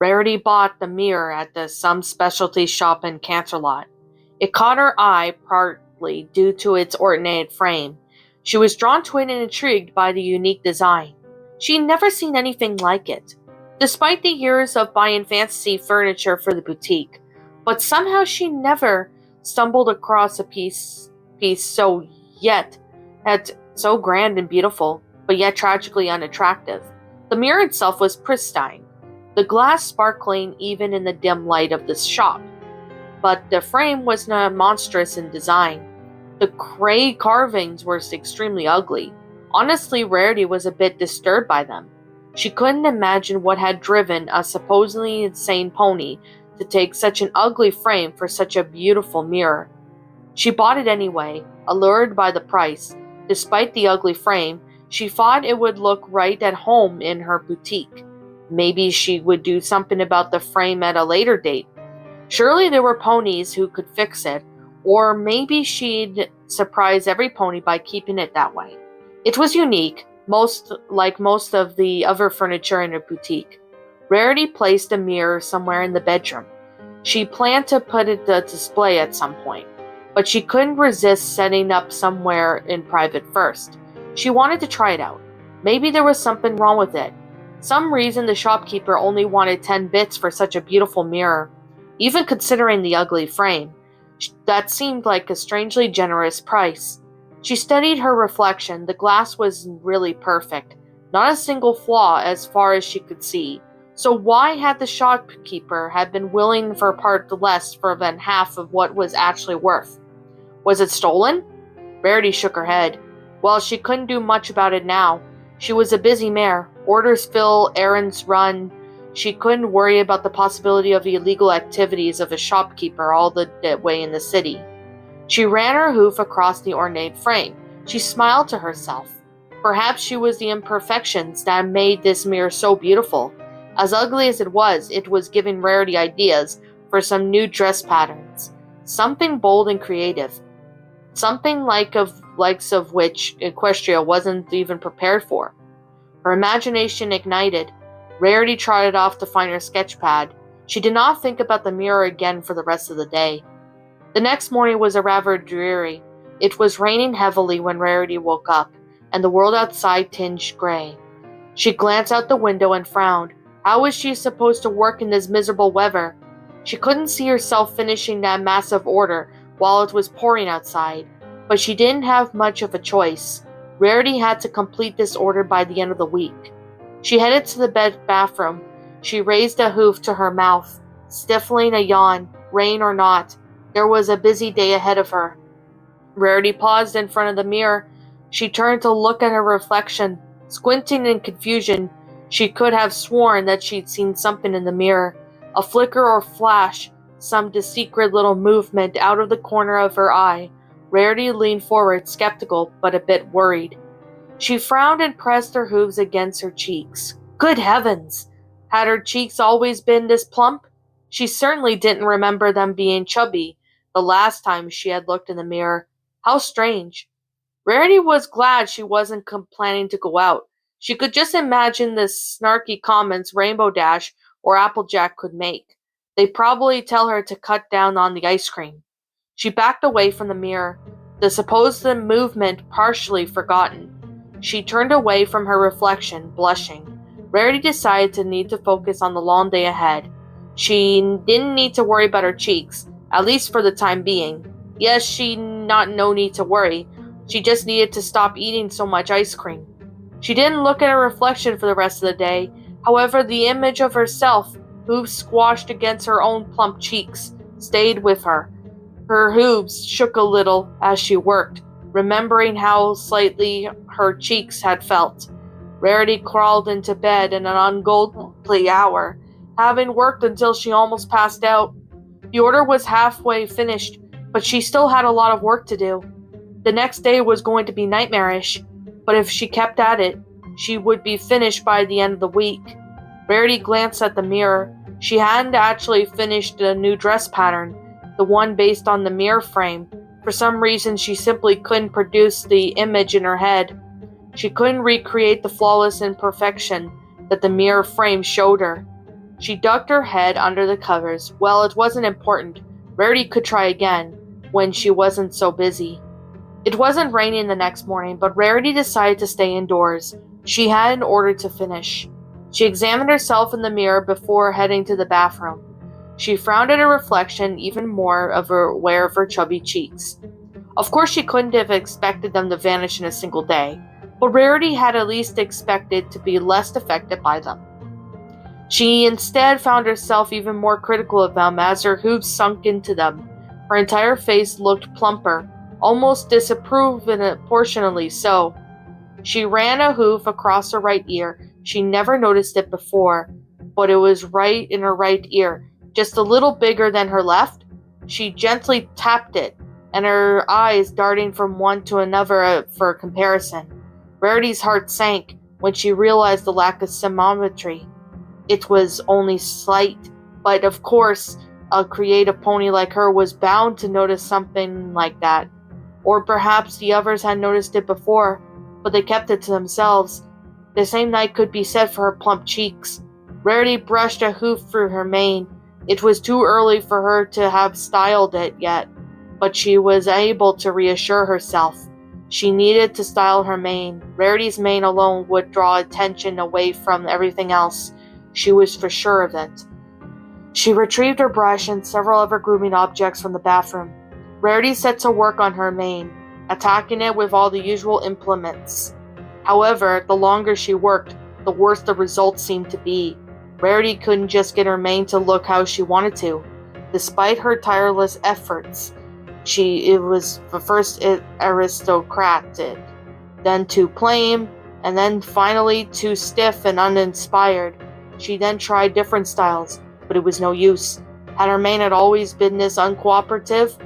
Rarity bought the mirror at some specialty shop in Canterlot. It caught her eye partly due to its ornate frame. She was drawn to it and intrigued by the unique design. She had never seen anything like it, despite the years of buying fancy furniture for the boutique. But somehow she never stumbled across a piece so grand and beautiful, but yet tragically unattractive. The mirror itself was pristine, the glass sparkling even in the dim light of the shop, but the frame was not monstrous in design. The gray carvings were extremely ugly. Honestly, Rarity was a bit disturbed by them. She couldn't imagine what had driven a supposedly insane pony to take such an ugly frame for such a beautiful mirror. She bought it anyway, allured by the price. Despite the ugly frame, she thought it would look right at home in her boutique. Maybe she would do something about the frame at a later date. Surely there were ponies who could fix it, or maybe she'd surprise every pony by keeping it that way. It was unique, most of the other furniture in her boutique. Rarity placed a mirror somewhere in the bedroom. She planned to put it to display at some point, but she couldn't resist setting up somewhere in private first. She wanted to try it out. Maybe there was something wrong with it. Some reason the shopkeeper only wanted 10 bits for such a beautiful mirror. Even considering the ugly frame, that seemed like a strangely generous price. She studied her reflection. The glass was really perfect, not a single flaw as far as she could see. So why had the shopkeeper had been willing for part less for than half of what was actually worth? Was it stolen? Rarity shook her head. Well, she couldn't do much about it now. She was a busy mare. Orders fill, errands run. She couldn't worry about the possibility of the illegal activities of a shopkeeper all the way in the city. She ran her hoof across the ornate frame. She smiled to herself. Perhaps she was the imperfections that made this mirror so beautiful. As ugly as it was giving Rarity ideas for some new dress patterns. Something bold and creative. Something likes of which Equestria wasn't even prepared for. Her imagination ignited. Rarity trotted off to find her sketch pad. She did not think about the mirror again for the rest of the day. The next morning was rather dreary. It was raining heavily when Rarity woke up, and the world outside tinged gray. She glanced out the window and frowned. How was she supposed to work in this miserable weather? She couldn't see herself finishing that massive order while it was pouring outside, but she didn't have much of a choice. Rarity had to complete this order by the end of the week. She headed to the bathroom. She raised a hoof to her mouth, stifling a yawn. Rain or not, there was a busy day ahead of her. Rarity paused in front of the mirror. She turned to look at her reflection. Squinting in confusion, she could have sworn that she'd seen something in the mirror. A flicker or flash, some secret little movement out of the corner of her eye. Rarity leaned forward, skeptical but a bit worried. She frowned and pressed her hooves against her cheeks. Good heavens! Had her cheeks always been this plump? She certainly didn't remember them being chubby the last time she had looked in the mirror. How strange. Rarity was glad she wasn't planning to go out. She could just imagine the snarky comments Rainbow Dash or Applejack could make. They'd probably tell her to cut down on the ice cream. She backed away from the mirror, the supposed movement partially forgotten. She turned away from her reflection, blushing. Rarity decided to need to focus on the long day ahead. She didn't need to worry about her cheeks, at least for the time being. Yes, she no need to worry. She just needed to stop eating so much ice cream. She didn't look at her reflection for the rest of the day. However, the image of herself, hooves squashed against her own plump cheeks, stayed with her. Her hooves shook a little as she worked, remembering how slightly her cheeks had felt. Rarity crawled into bed in an ungodly hour, having worked until she almost passed out. The order was halfway finished, but she still had a lot of work to do. The next day was going to be nightmarish, but if she kept at it, she would be finished by the end of the week. Rarity glanced at the mirror. She hadn't actually finished the new dress pattern, the one based on the mirror frame. For some reason, she simply couldn't produce the image in her head. She couldn't recreate the flawless imperfection that the mirror frame showed her. She ducked her head under the covers. Well, it wasn't important. Rarity could try again when she wasn't so busy. It wasn't raining the next morning, but Rarity decided to stay indoors. She had an order to finish. She examined herself in the mirror before heading to the bathroom. She frowned at her reflection, even more aware of her chubby cheeks. Of course, she couldn't have expected them to vanish in a single day, but Rarity had at least expected to be less affected by them. She instead found herself even more critical of them as her hooves sunk into them. Her entire face looked plumper, almost disproportionately so. She ran a hoof across her right ear. She never noticed it before, but it was right in her right ear, just a little bigger than her left. She gently tapped it, and her eyes darting from one to another for comparison. Rarity's heart sank when she realized the lack of symmetry. It was only slight, but of course, a creative pony like her was bound to notice something like that. Or perhaps the others had noticed it before, but they kept it to themselves. The same night could be said for her plump cheeks. Rarity brushed a hoof through her mane. It was too early for her to have styled it yet, but she was able to reassure herself. She needed to style her mane. Rarity's mane alone would draw attention away from everything else. She was for sure of it. She retrieved her brush and several other grooming objects from the bathroom. Rarity set to work on her mane, attacking it with all the usual implements. However, the longer she worked, the worse the results seemed to be. Rarity couldn't just get her mane to look how she wanted to. Despite her tireless efforts, it was first aristocratic, then too plain, and then finally too stiff and uninspired. She then tried different styles, but it was no use. Had her mane always been this uncooperative?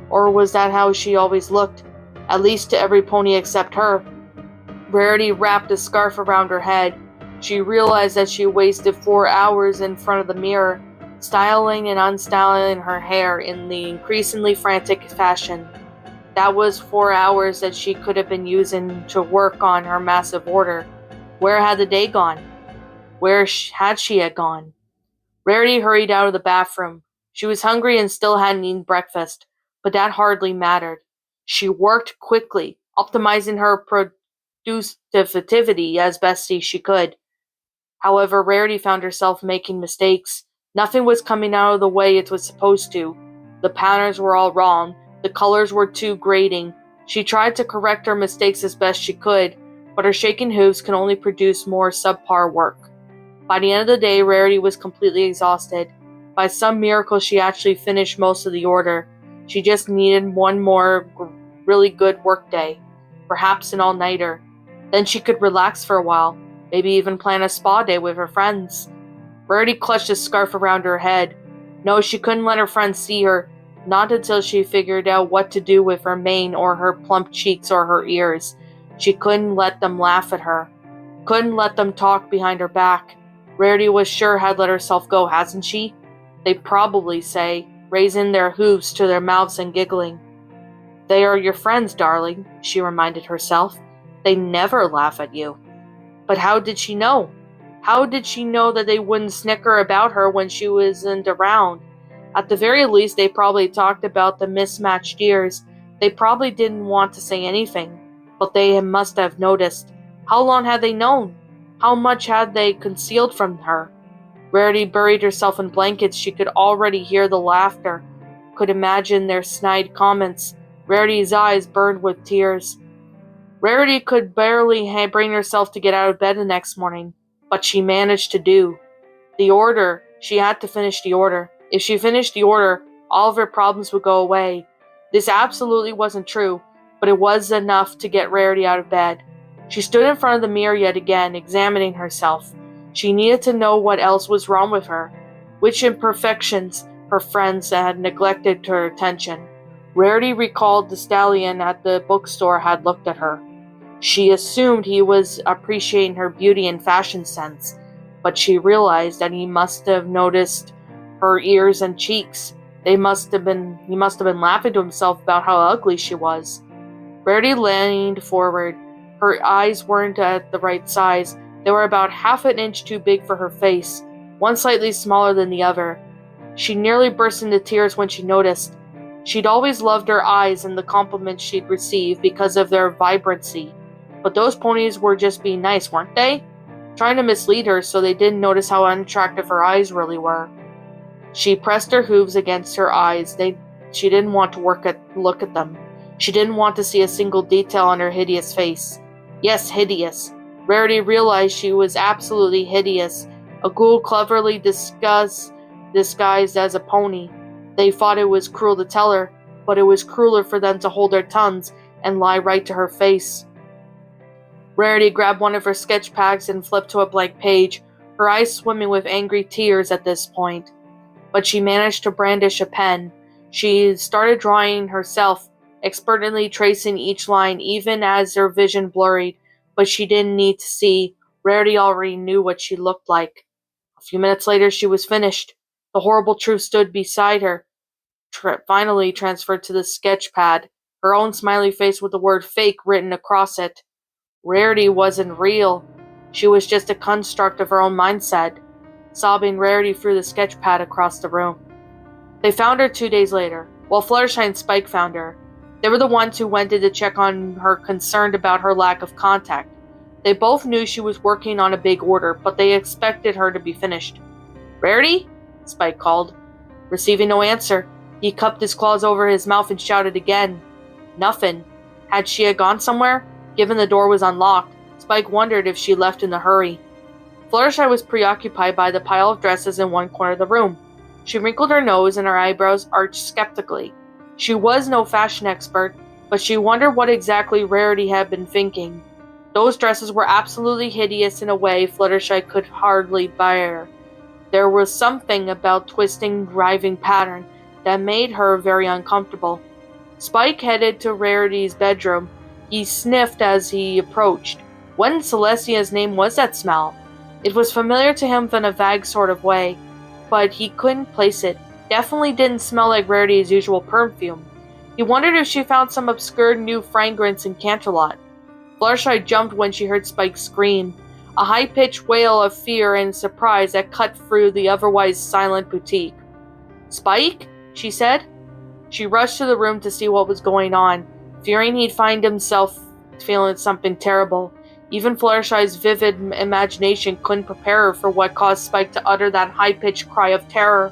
Or was that how she always looked? At least to every pony except her. Rarity wrapped a scarf around her head. She realized that she wasted 4 hours in front of the mirror, styling and unstyling her hair in the increasingly frantic fashion. That was 4 hours that she could have been using to work on her massive order. Where had the day gone? Where had she gone? Rarity hurried out of the bathroom. She was hungry and still hadn't eaten breakfast, but that hardly mattered. She worked quickly, optimizing her productivity as best as she could. However, Rarity found herself making mistakes. Nothing was coming out of the way it was supposed to. The patterns were all wrong. The colors were too grating. She tried to correct her mistakes as best she could, but her shaking hooves could only produce more subpar work. By the end of the day, Rarity was completely exhausted. By some miracle, she actually finished most of the order. She just needed one more really good work day, perhaps an all-nighter. Then she could relax for a while, maybe even plan a spa day with her friends. Rarity clutched a scarf around her head. No, she couldn't let her friends see her, not until she figured out what to do with her mane or her plump cheeks or her ears. She couldn't let them laugh at her. Couldn't let them talk behind her back. Rarity was sure had let herself go, hasn't she? They'd probably say, raising their hooves to their mouths and giggling. They are your friends, darling, she reminded herself. They never laugh at you. But how did she know? How did she know that they wouldn't snicker about her when she wasn't around? At the very least, they probably talked about the mismatched ears. They probably didn't want to say anything, but they must have noticed. How long had they known? How much had they concealed from her? Rarity buried herself in blankets. She could already hear the laughter, could imagine their snide comments. Rarity's eyes burned with tears. Rarity could barely bring herself to get out of bed the next morning, but she managed to do. The order. She had to finish the order. If she finished the order, all of her problems would go away. This absolutely wasn't true, but it was enough to get Rarity out of bed. She stood in front of the mirror yet again, examining herself. She needed to know what else was wrong with her, which imperfections her friends had neglected her attention. Rarity recalled the stallion at the bookstore had looked at her. She assumed he was appreciating her beauty and fashion sense, but she realized that he must have noticed her ears and cheeks. He must have been laughing to himself about how ugly she was. Rarity leaned forward. Her eyes weren't at the right size. They were about half an inch too big for her face. one slightly smaller than the other. She nearly burst into tears when she noticed. She'd always loved her eyes and the compliments she'd received because of their vibrancy. But those ponies were just being nice, weren't they? Trying to mislead her so they didn't notice how unattractive her eyes really were. She pressed her hooves against her eyes. She didn't want to look at them. She didn't want to see a single detail on her hideous face. Yes, hideous. Rarity realized she was absolutely hideous. A ghoul cleverly disguised as a pony. They thought it was cruel to tell her, but it was crueler for them to hold their tongues and lie right to her face. Rarity grabbed one of her sketch pads and flipped to a blank page, her eyes swimming with angry tears at this point. But she managed to brandish a pen. She started drawing herself, expertly tracing each line even as her vision blurred, but she didn't need to see. Rarity already knew what she looked like. A few minutes later she was finished. The horrible truth stood beside her, finally transferred to the sketch pad, her own smiley face with the word fake written across it. Rarity wasn't real. She was just a construct of her own mindset. Sobbing, Rarity threw the sketch pad across the room. They found her 2 days later. Well, Fluttershy and Spike found her. They were the ones who went in to check on her, concerned about her lack of contact. They both knew she was working on a big order, but they expected her to be finished. "Rarity?" Spike called. Receiving no answer, he cupped his claws over his mouth and shouted again. Nothing. Had she gone somewhere? Given the door was unlocked, Spike wondered if she left in a hurry. Fluttershy was preoccupied by the pile of dresses in one corner of the room. She wrinkled her nose and her eyebrows arched skeptically. She was no fashion expert, but she wondered what exactly Rarity had been thinking. Those dresses were absolutely hideous in a way Fluttershy could hardly bear. There was something about twisting, writhing pattern that made her very uncomfortable. Spike headed to Rarity's bedroom. He sniffed as he approached. What in Celestia's name was that smell? It was familiar to him in a vague sort of way, but he couldn't place it. Definitely didn't smell like Rarity's usual perfume. He wondered if she found some obscure new fragrance in Canterlot. Fluttershy jumped when she heard Spike scream, a high-pitched wail of fear and surprise that cut through the otherwise silent boutique. "Spike?" she said. She rushed to the room to see what was going on, fearing he'd find himself feeling something terrible. Even Fluttershy's vivid imagination couldn't prepare her for what caused Spike to utter that high-pitched cry of terror.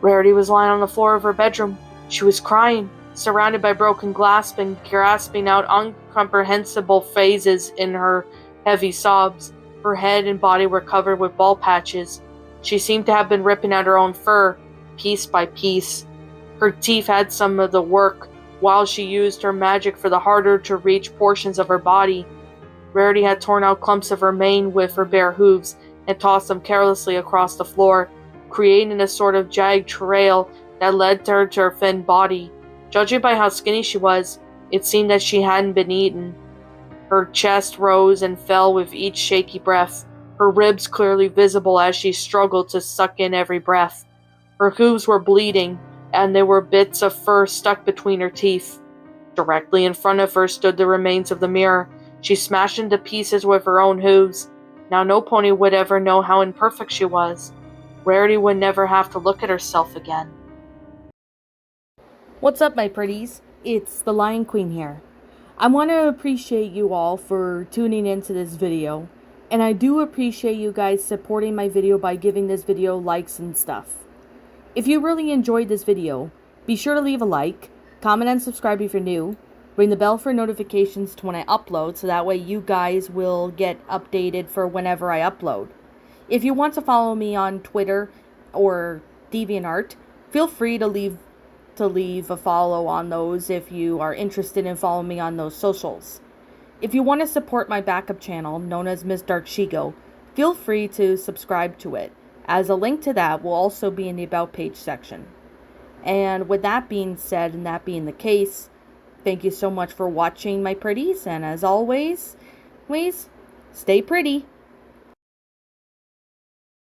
Rarity was lying on the floor of her bedroom. She was crying, surrounded by broken glass and gasping out incomprehensible phrases in her heavy sobs. Her head and body were covered with bald patches. She seemed to have been ripping out her own fur, piece by piece. Her teeth had some of the work, while she used her magic for the harder-to-reach portions of her body. Rarity had torn out clumps of her mane with her bare hooves and tossed them carelessly across the floor, creating a sort of jagged trail that led her to her thin body. Judging by how skinny she was, it seemed that she hadn't been eaten. Her chest rose and fell with each shaky breath, her ribs clearly visible as she struggled to suck in every breath. Her hooves were bleeding, and there were bits of fur stuck between her teeth. Directly in front of her stood the remains of the mirror. She smashed into pieces with her own hooves. Now no pony would ever know how imperfect she was. Rarity would never have to look at herself again. What's up, my pretties? It's the Lion Queen here. I want to appreciate you all for tuning into this video, and I do appreciate you guys supporting my video by giving this video likes and stuff. If you really enjoyed this video, be sure to leave a like, comment and subscribe if you're new, ring the bell for notifications to when I upload so that way you guys will get updated for whenever I upload. If you want to follow me on Twitter or DeviantArt, feel free to leave a follow on those if you are interested in following me on those socials. If you want to support my backup channel, known as Miss Dark Shigo, feel free to subscribe to it, as a link to that will also be in the About page section. And with that being said, and that being the case, thank you so much for watching, my pretties, and as always, please stay pretty.